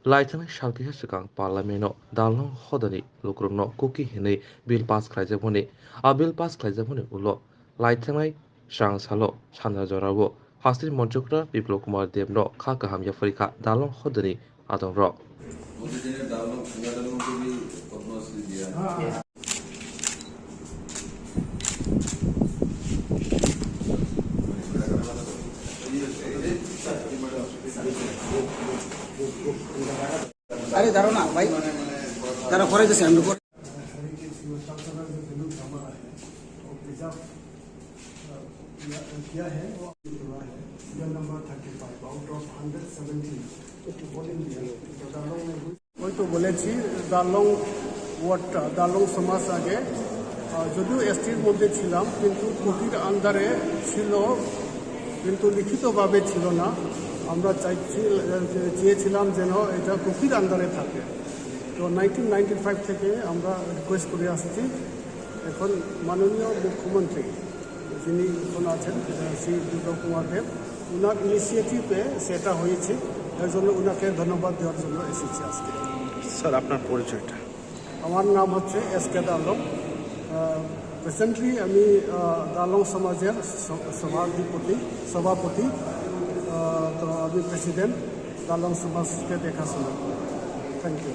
लाइथानाय सालकिहा सिगां पार्लामेन्टआव दालं हदानि लुग्रुमनो कुकी हिनै बिल पास खालायजाबोनि बिल पास खालायजाबोनि उल लाइथानाय स्रां सालो सानजा जरावो हास्ति मन्त्रक्रा बिप्लब कुमार देवनो खा गाहाम याफरिखा दालं हदानि आदं र अरे दारो ना भाई दारो करे जैसे हम लोग किया है सीरियल नंबर 35 आउट ऑफ 170 ওই তো বলেছি দালং ওয়ার্ডটা দালং সমাজ আগে যদিও এসটির মধ্যে ছিলাম কিন্তু কুকির আন্ডারে ছিল কিন্তু লিখিতভাবে ছিল না আমরা চেয়েছিলাম যেন এটা কুকির আন্ডারে থাকে তো 1995 থেকে আমরা রিকোয়েস্ট করে আসছি এখন মাননীয় মুখ্যমন্ত্রী যিনি এখন আছেন শ্রী বিপ্লব কুমার দেব ওনার ইনিশিয়েটিভে সেটা হয়েছে এর জন্য ওনাকে ধন্যবাদ দেওয়ার জন্য এসেছি আজকে। স্যার আপনার পরিচয়টা? আমার নাম হচ্ছে এসকে দালং। রিসেন্টলি আমি দালং সমাজের সভাপতি তো আমি প্রেসিডেন্ট দালং সমাজকে দেখাশোনা। Thank you.